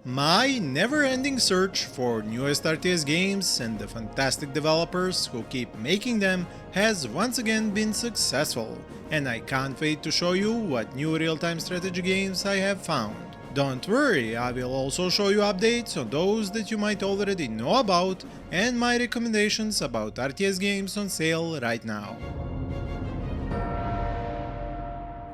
My never-ending search for newest RTS games and the fantastic developers who keep making them has once again been successful, and I can't wait to show you what new real-time strategy games I have found. Don't worry, I will also show you updates on those that you might already know about and my recommendations about RTS games on sale right now.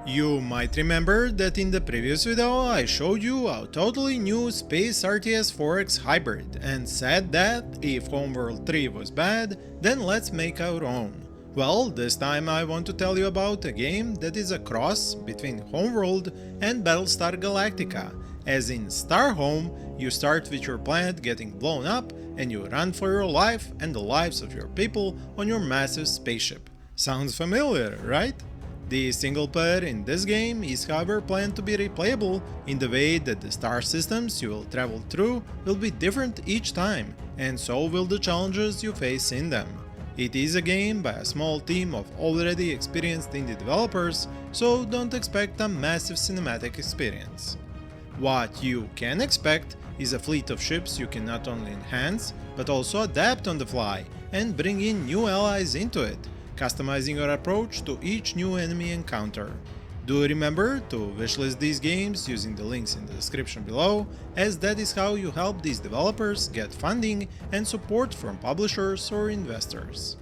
You might remember that in the previous video I showed you a totally new Space RTS 4X hybrid and said that if Homeworld 3 was bad, then let's make our own. Well, this time I want to tell you about a game that is a cross between Homeworld and Battlestar Galactica, as in STARHOME you start with your planet getting blown up and you run for your life and the lives of your people on your massive spaceship. Sounds familiar, right? The single player in this game is however planned to be replayable in the way that the star systems you will travel through will be different each time, and so will the challenges you face in them. It is a game by a small team of already experienced indie developers, so don't expect a massive cinematic experience. What you can expect is a fleet of ships you can not only enhance, but also adapt on the fly and bring in new allies into it, customizing your approach to each new enemy encounter. Do remember to wishlist these games using the links in the description below, as that is how you help these developers get funding and support from publishers or investors.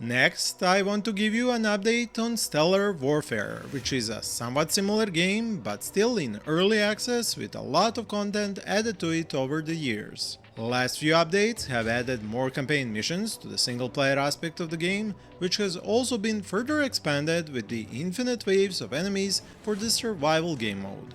Next, I want to give you an update on Stellar Warfare, which is a somewhat similar game, but still in early access with a lot of content added to it over the years. Last few updates have added more campaign missions to the single-player aspect of the game, which has also been further expanded with the infinite waves of enemies for the survival game mode.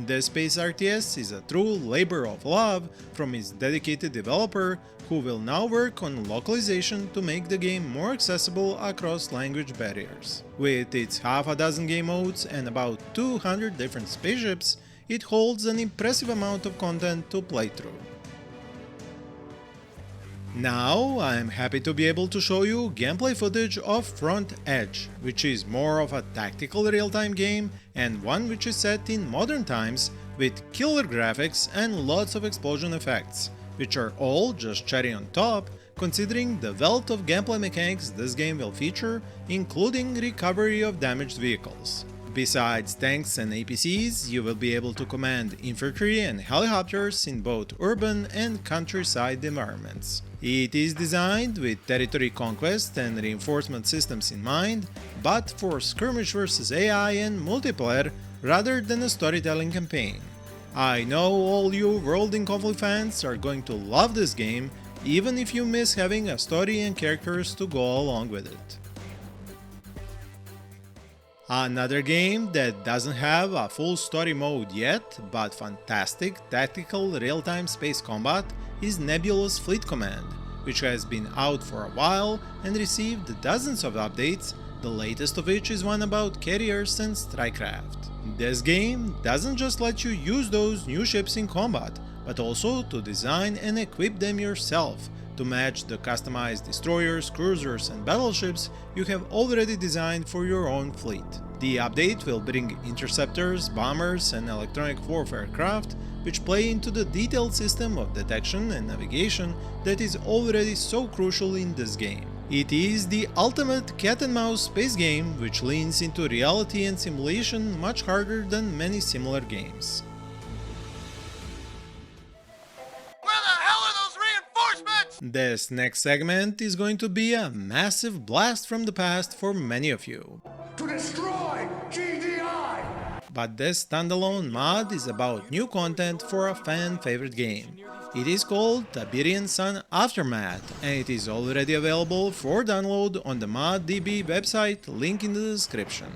The Space RTS is a true labor of love from its dedicated developer, who will now work on localization to make the game more accessible across language barriers. With its half a dozen game modes and about 200 different spaceships, it holds an impressive amount of content to play through. Now I am happy to be able to show you gameplay footage of Front Edge, which is more of a tactical real-time game and one which is set in modern times with killer graphics and lots of explosion effects, which are all just cherry on top considering the wealth of gameplay mechanics this game will feature, including recovery of damaged vehicles. Besides tanks and APCs, you will be able to command infantry and helicopters in both urban and countryside environments. It is designed with territory conquest and reinforcement systems in mind, but for skirmish versus AI and multiplayer rather than a storytelling campaign. I know all you World in Conflict fans are going to love this game, even if you miss having a story and characters to go along with it. Another game that doesn't have a full story mode yet, but fantastic tactical real-time space combat is Nebulous Fleet Command, which has been out for a while and received dozens of updates, the latest of which is one about carriers and strikecraft. This game doesn't just let you use those new ships in combat, but also to design and equip them yourself, to match the customized destroyers, cruisers and battleships you have already designed for your own fleet. The update will bring interceptors, bombers and electronic warfare craft, which play into the detailed system of detection and navigation that is already so crucial in this game. It is the ultimate cat-and-mouse space game which leans into reality and simulation much harder than many similar games. This next segment is going to be a massive blast from the past for many of you. To destroy GDI! But this standalone mod is about new content for a fan-favorite game. It is called Tiberian Sun Aftermath, and it is already available for download on the ModDB website, link in the description.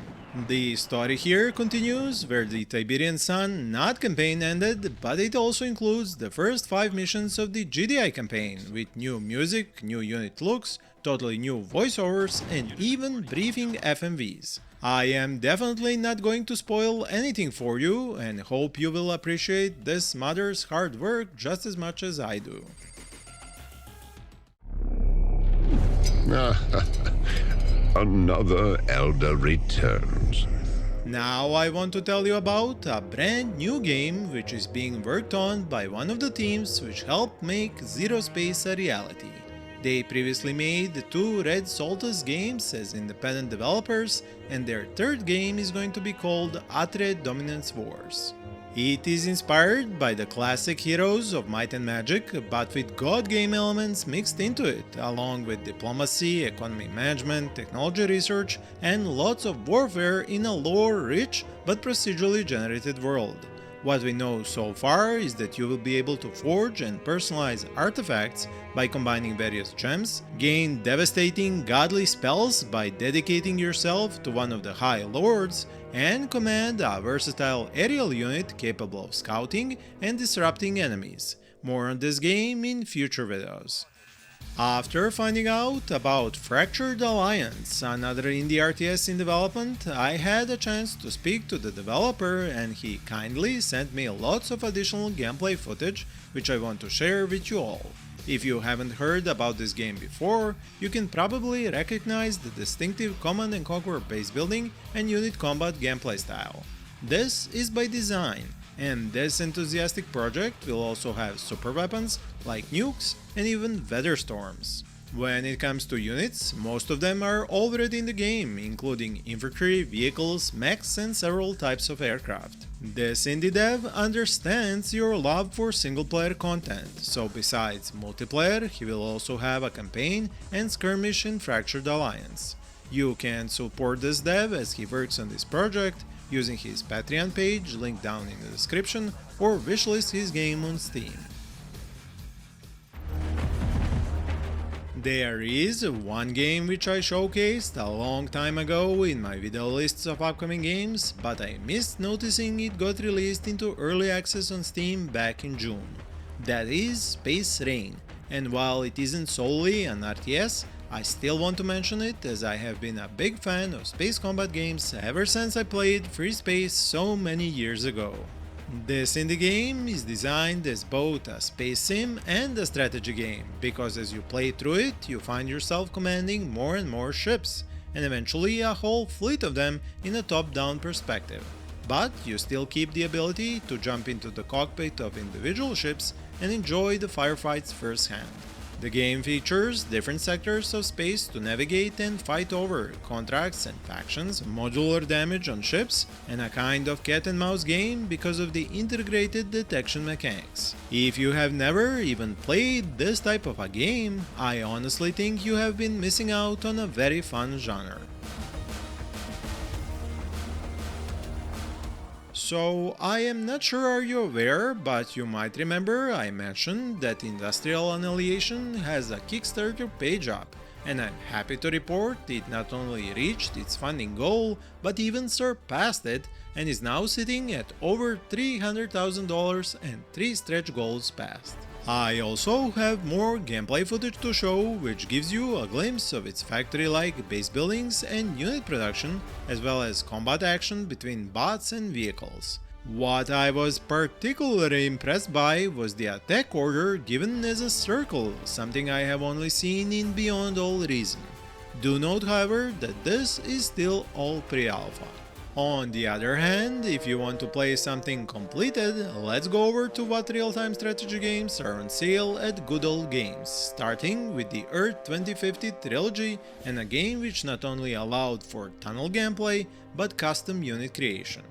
The story here continues where the Tiberian Sun not campaign ended, but it also includes the first 5 missions of the GDI campaign, with new music, new unit looks, totally new voiceovers and even briefing FMVs. I am definitely not going to spoil anything for you and hope you will appreciate this modder's hard work just as much as I do. Another elder returns. Now I want to tell you about a brand new game which is being worked on by one of the teams which helped make Zero Space a reality. They previously made two Red Solstice games as independent developers, and their third game is going to be called Atre Dominance Wars. It is inspired by the classic heroes of Might and Magic, but with god game elements mixed into it, along with diplomacy, economy management, technology research, and lots of warfare in a lore-rich but procedurally generated world. What we know so far is that you will be able to forge and personalize artifacts by combining various gems, gain devastating godly spells by dedicating yourself to one of the High Lords, and command a versatile aerial unit capable of scouting and disrupting enemies. More on this game in future videos. After finding out about Fractured Alliance, another indie RTS in development, I had a chance to speak to the developer and he kindly sent me lots of additional gameplay footage which I want to share with you all. If you haven't heard about this game before, you can probably recognize the distinctive Command and Conquer base building and unit combat gameplay style. This is by design, and this enthusiastic project will also have super weapons like nukes and even weather storms. When it comes to units, most of them are already in the game, including infantry, vehicles, mechs and several types of aircraft. This indie dev understands your love for single-player content, so besides multiplayer, he will also have a campaign and skirmish in Fractured Alliance. You can support this dev as he works on this project using his Patreon page linked down in the description, or wishlist his game on Steam. There is one game which I showcased a long time ago in my video lists of upcoming games, but I missed noticing it got released into early access on Steam back in June. That is Space Rain, and while it isn't solely an RTS, I still want to mention it as I have been a big fan of space combat games ever since I played Free Space so many years ago. This indie game is designed as both a space sim and a strategy game, because as you play through it, you find yourself commanding more and more ships, and eventually a whole fleet of them in a top-down perspective. But you still keep the ability to jump into the cockpit of individual ships and enjoy the firefights firsthand. The game features different sectors of space to navigate and fight over, contracts and factions, modular damage on ships, and a kind of cat and mouse game because of the integrated detection mechanics. If you have never even played this type of a game, I honestly think you have been missing out on a very fun genre. So, I am not sure are you aware, but you might remember I mentioned that Industrial Annihilation has a Kickstarter page up, and I'm happy to report it not only reached its funding goal, but even surpassed it, and is now sitting at over $300,000 and 3 stretch goals passed. I also have more gameplay footage to show, which gives you a glimpse of its factory-like base buildings and unit production, as well as combat action between bots and vehicles. What I was particularly impressed by was the attack order given as a circle, something I have only seen in Beyond All Reason. Do note, however, that this is still all pre-alpha. On the other hand, if you want to play something completed, let's go over to what real-time strategy games are on sale at Good Old Games, starting with the Earth 2050 trilogy, and a game which not only allowed for tunnel gameplay, but custom unit creation.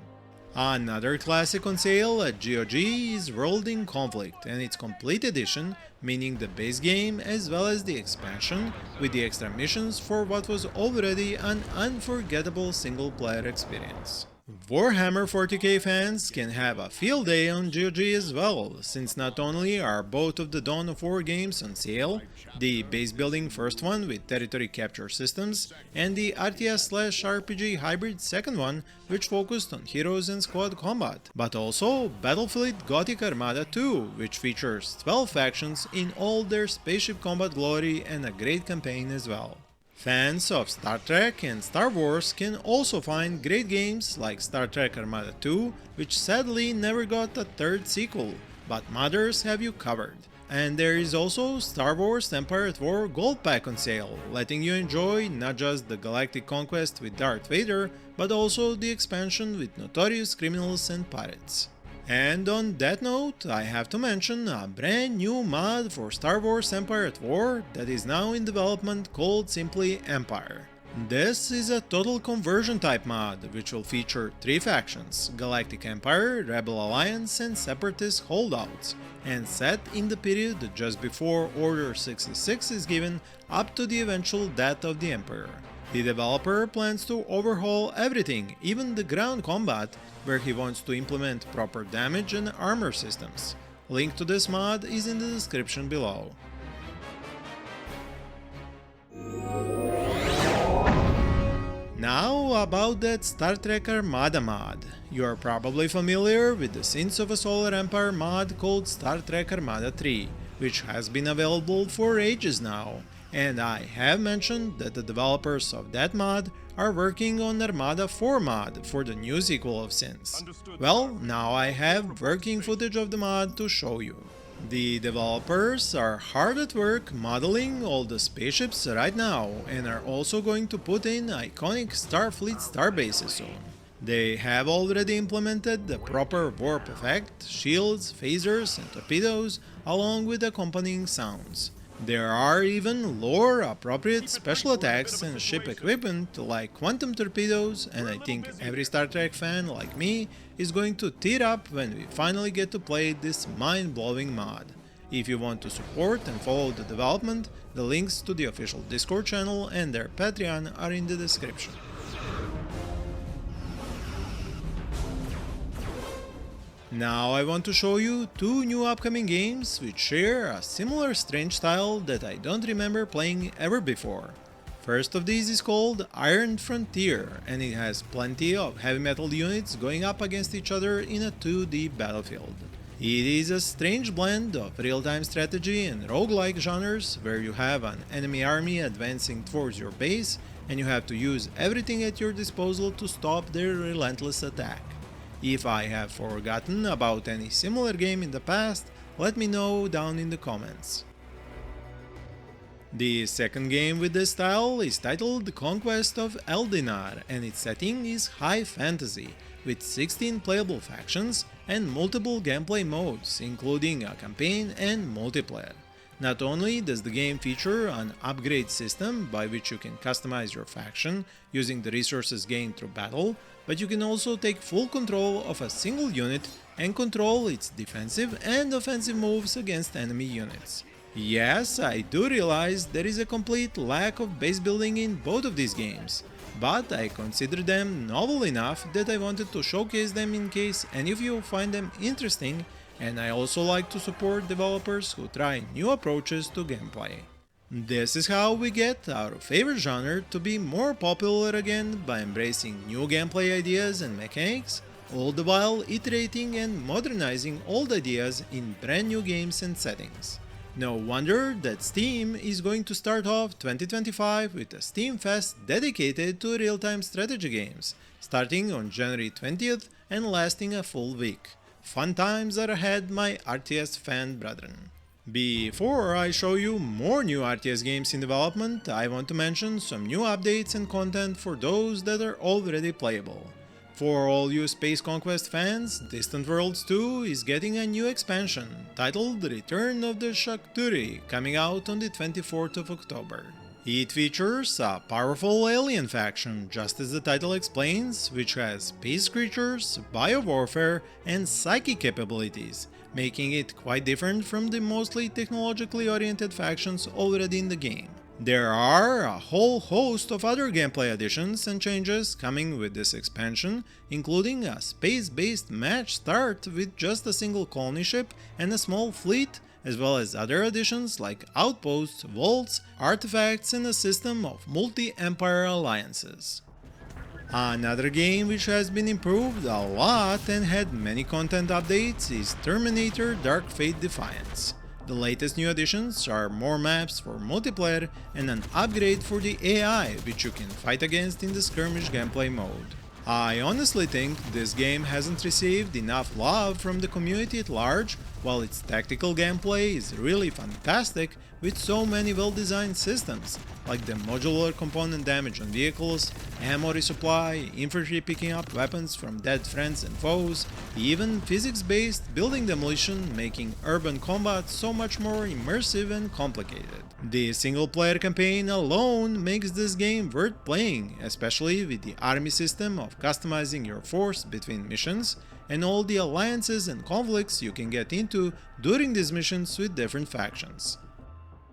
Another classic on sale at GOG is World in Conflict and its complete edition, meaning the base game as well as the expansion, with the extra missions for what was already an unforgettable single-player experience. Warhammer 40k fans can have a field day on GOG as well, since not only are both of the Dawn of War games on sale, the base building first one with territory capture systems, and the RTS/RPG hybrid second one which focused on heroes and squad combat, but also Battlefleet Gothic Armada 2, which features 12 factions in all their spaceship combat glory and a great campaign as well. Fans of Star Trek and Star Wars can also find great games like Star Trek Armada 2, which sadly never got a third sequel, but modders have you covered. And there is also Star Wars Empire at War Gold Pack on sale, letting you enjoy not just the Galactic Conquest with Darth Vader, but also the expansion with notorious criminals and pirates. And on that note, I have to mention a brand new mod for Star Wars Empire at War that is now in development called simply Empire. This is a total conversion type mod, which will feature 3 factions: Galactic Empire, Rebel Alliance and Separatist holdouts, and set in the period just before Order 66 is given up to the eventual death of the Emperor. The developer plans to overhaul everything, even the ground combat, where he wants to implement proper damage and armor systems. Link to this mod is in the description below. Now about that Star Trek Armada mod. You are probably familiar with the Sins of a Solar Empire mod called Star Trek Armada 3, which has been available for ages now, and I have mentioned that the developers of that mod are working on Armada 4 mod for the new sequel of Sins. Well, now I have working footage of the mod to show you. The developers are hard at work modeling all the spaceships right now and are also going to put in iconic Starfleet starbases soon. They have already implemented the proper warp effect, shields, phasers and torpedoes along with accompanying sounds. There are even lore-appropriate special attacks and ship equipment like quantum torpedoes, and I think every Star Trek fan like me is going to tear up when we finally get to play this mind-blowing mod. If you want to support and follow the development, the links to the official Discord channel and their Patreon are in the description. Now I want to show you 2 new upcoming games which share a similar strange style that I don't remember playing ever before. First of these is called Iron Frontier, and it has plenty of heavy metal units going up against each other in a 2D battlefield. It is a strange blend of real-time strategy and roguelike genres where you have an enemy army advancing towards your base and you have to use everything at your disposal to stop their relentless attack. If I have forgotten about any similar game in the past, let me know down in the comments. The second game with this style is titled Conquest of Eldinar, and its setting is high fantasy, with 16 playable factions and multiple gameplay modes, including a campaign and multiplayer. Not only does the game feature an upgrade system by which you can customize your faction using the resources gained through battle, but you can also take full control of a single unit and control its defensive and offensive moves against enemy units. Yes, I do realize there is a complete lack of base building in both of these games, but I consider them novel enough that I wanted to showcase them in case any of you find them interesting, and I also like to support developers who try new approaches to gameplay. This is how we get our favorite genre to be more popular again, by embracing new gameplay ideas and mechanics, all the while iterating and modernizing old ideas in brand new games and settings. No wonder that Steam is going to start off 2025 with a Steam Fest dedicated to real-time strategy games, starting on January 20th and lasting a full week. Fun times are ahead, my RTS fan brethren. Before I show you more new RTS games in development, I want to mention some new updates and content for those that are already playable. For all you Space Conquest fans, Distant Worlds 2 is getting a new expansion, titled Return of the Shakturi, coming out on the 24th of October. It features a powerful alien faction, just as the title explains, which has space creatures, biowarfare, and psychic capabilities, making it quite different from the mostly technologically oriented factions already in the game. There are a whole host of other gameplay additions and changes coming with this expansion, including a space-based match start with just a single colony ship and a small fleet, as well as other additions like outposts, vaults, artifacts, and a system of multi-empire alliances. Another game which has been improved a lot and had many content updates is Terminator Dark Fate Defiance. The latest new additions are more maps for multiplayer and an upgrade for the AI, which you can fight against in the skirmish gameplay mode. I honestly think this game hasn't received enough love from the community at large, while its tactical gameplay is really fantastic with so many well-designed systems, like the modular component damage on vehicles, ammo resupply, infantry picking up weapons from dead friends and foes, even physics-based building demolition, making urban combat so much more immersive and complicated. The single-player campaign alone makes this game worth playing, especially with the army system of customizing your force between missions, and all the alliances and conflicts you can get into during these missions with different factions.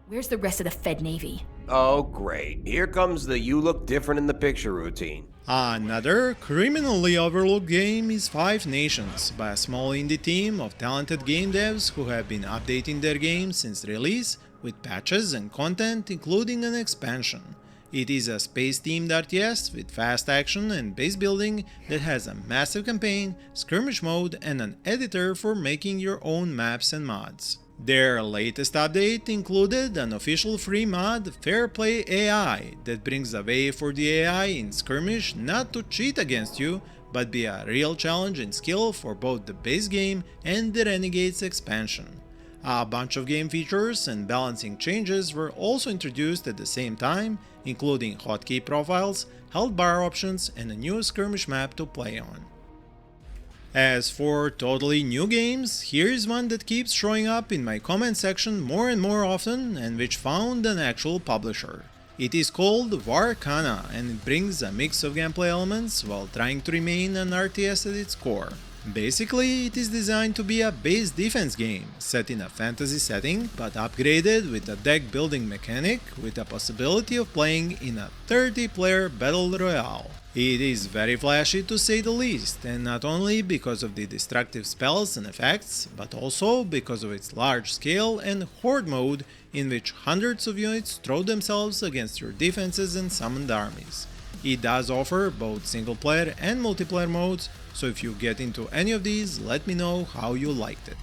Where's the rest of the Fed Navy? Oh great, here comes the you look different in the picture routine. Another criminally overlooked game is Five Nations, by a small indie team of talented game devs who have been updating their game since release with patches and content including an expansion. It is a space-themed RTS with fast action and base building that has a massive campaign, skirmish mode, and an editor for making your own maps and mods. Their latest update included an official free mod, Fairplay AI, that brings a way for the AI in skirmish not to cheat against you, but be a real challenge in skill for both the base game and the Renegades expansion. A bunch of game features and balancing changes were also introduced at the same time, including hotkey profiles, health bar options, and a new skirmish map to play on. As for totally new games, here's one that keeps showing up in my comment section more and more often and which found an actual publisher. It is called WARCANA and it brings a mix of gameplay elements while trying to remain an RTS at its core. Basically, it is designed to be a base defense game, set in a fantasy setting, but upgraded with a deck building mechanic with the possibility of playing in a 30-player battle royale. It is very flashy to say the least, and not only because of the destructive spells and effects, but also because of its large scale and horde mode in which hundreds of units throw themselves against your defenses and summoned armies. It does offer both single player and multiplayer modes, so if you get into any of these, let me know how you liked it.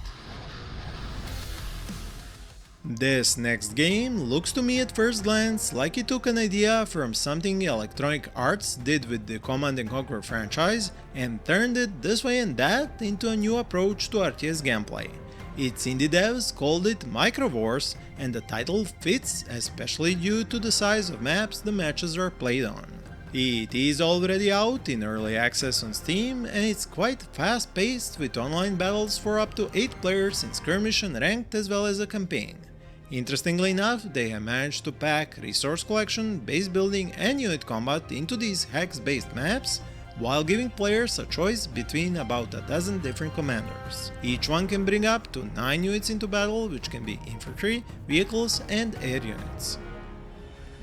This next game looks to me at first glance like it took an idea from something Electronic Arts did with the Command & Conquer franchise and turned it this way and that into a new approach to RTS gameplay. Its indie devs called it Micro Wars, and the title fits especially due to the size of maps the matches are played on. It is already out in early access on Steam and it's quite fast paced with online battles for up to 8 players in skirmish and ranked as well as a campaign. Interestingly enough, they have managed to pack resource collection, base building and unit combat into these hex-based maps, while giving players a choice between about a dozen different commanders. Each one can bring up to 9 units into battle, which can be infantry, vehicles and air units.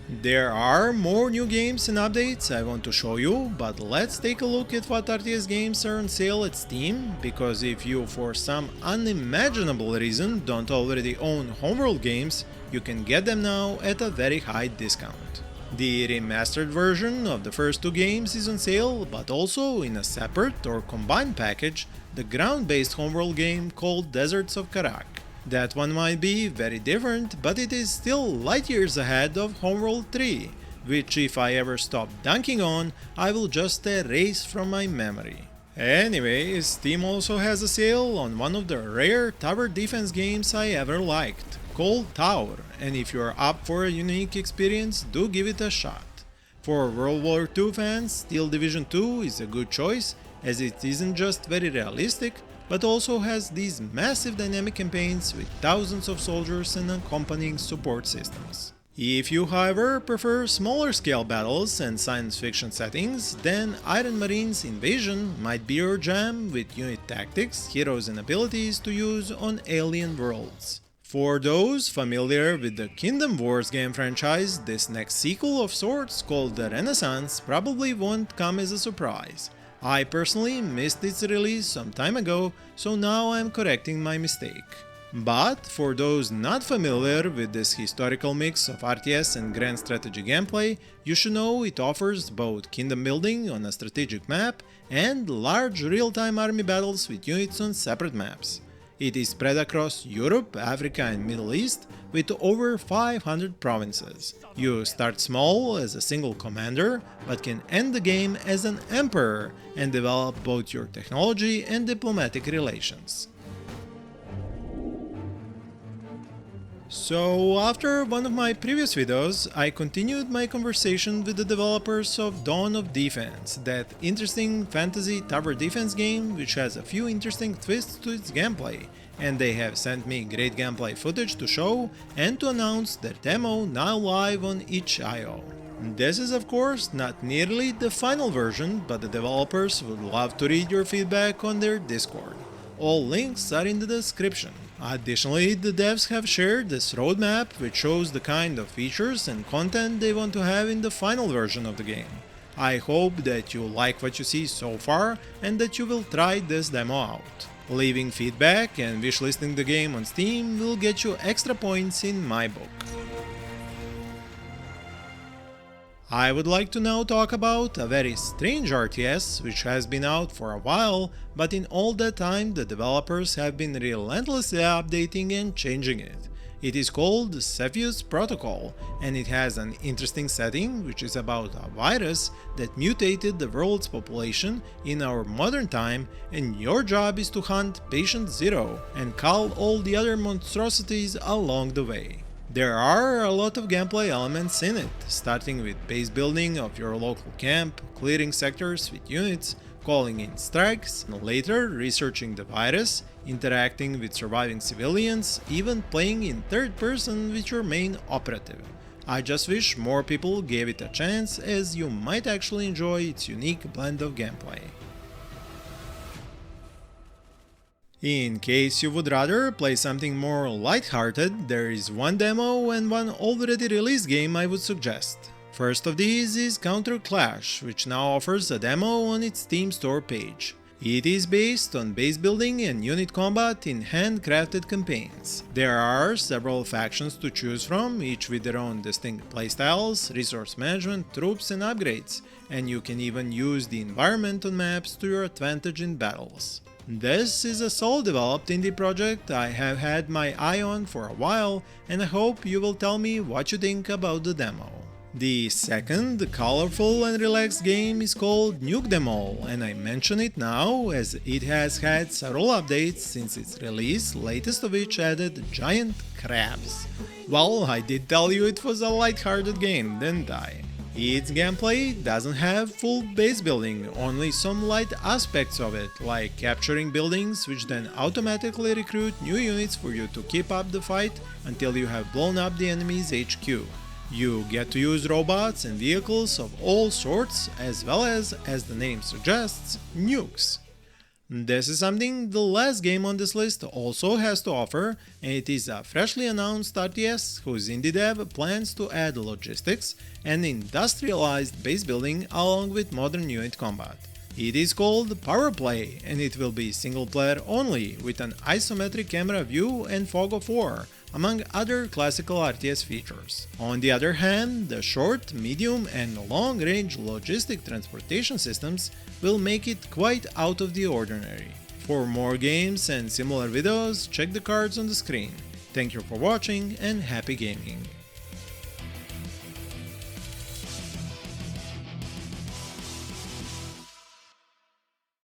There are more new games and updates I want to show you, but let's take a look at what RTS games are on sale at Steam, because if you for some unimaginable reason don't already own Homeworld games, you can get them now at a very high discount. The remastered version of the first 2 games is on sale, but also in a separate or combined package, the ground-based Homeworld game called Deserts of Karak. That one might be very different, but it is still light years ahead of Homeworld 3, which if I ever stop dunking on, I will just erase from my memory. Anyway, Steam also has a sale on one of the rare tower defense games I ever liked, called Tower, and if you're up for a unique experience, do give it a shot. For World War II fans, Steel Division 2 is a good choice, as it isn't just very realistic, but also has these massive dynamic campaigns with thousands of soldiers and accompanying support systems. If you, however, prefer smaller scale battles and science fiction settings, then Iron Marine's Invasion might be your jam with unit tactics, heroes and abilities to use on alien worlds. For those familiar with the Kingdom Wars game franchise, this next sequel of sorts, called the Renaissance, probably won't come as a surprise. I personally missed its release some time ago, so now I'm correcting my mistake. But for those not familiar with this historical mix of RTS and grand strategy gameplay, you should know it offers both kingdom building on a strategic map and large real-time army battles with units on separate maps. It is spread across Europe, Africa and Middle East with over 500 provinces. You start small as a single commander, but can end the game as an emperor and develop both your technology and diplomatic relations. So after one of my previous videos, I continued my conversation with the developers of Dawn of Defense, that interesting fantasy tower defense game which has a few interesting twists to its gameplay, and they have sent me great gameplay footage to show and to announce their demo now live on itch.io. This is of course not nearly the final version, but the developers would love to read your feedback on their Discord. All links are in the description. Additionally, the devs have shared this roadmap which shows the kind of features and content they want to have in the final version of the game. I hope that you like what you see so far and that you will try this demo out. Leaving feedback and wishlisting the game on Steam will get you extra points in my book. I would like to now talk about a very strange RTS which has been out for a while, but in all that time the developers have been relentlessly updating and changing it. It is called Cepheus Protocol, and it has an interesting setting which is about a virus that mutated the world's population in our modern time, and your job is to hunt Patient Zero and cull all the other monstrosities along the way. There are a lot of gameplay elements in it, starting with base building of your local camp, clearing sectors with units, calling in strikes, and later researching the virus, interacting with surviving civilians, even playing in third person with your main operative. I just wish more people gave it a chance, as you might actually enjoy its unique blend of gameplay. In case you would rather play something more lighthearted, there is one demo and one already released game I would suggest. First of these is Counter Clash, which now offers a demo on its Steam store page. It is based on base building and unit combat in handcrafted campaigns. There are several factions to choose from, each with their own distinct playstyles, resource management, troops and upgrades, and you can even use the environment on maps to your advantage in battles. This is a solo-developed indie project I have had my eye on for a while, and I hope you will tell me what you think about the demo. The second colorful and relaxed game is called Nuke Them All, and I mention it now as it has had several updates since its release, latest of which added giant crabs. Well, I did tell you it was a lighthearted game, didn't I? Its gameplay doesn't have full base building, only some light aspects of it, like capturing buildings which then automatically recruit new units for you to keep up the fight until you have blown up the enemy's HQ. You get to use robots and vehicles of all sorts, as well as the name suggests, nukes. This is something the last game on this list also has to offer, and it is a freshly announced RTS whose indie dev plans to add logistics and industrialized base building along with modern unit combat. It is called Powerplay, and it will be single player only with an isometric camera view and fog of war, among other classical RTS features. On the other hand, the short, medium and long-range logistic transportation systems will make it quite out of the ordinary. For more games and similar videos, check the cards on the screen. Thank you for watching and happy gaming!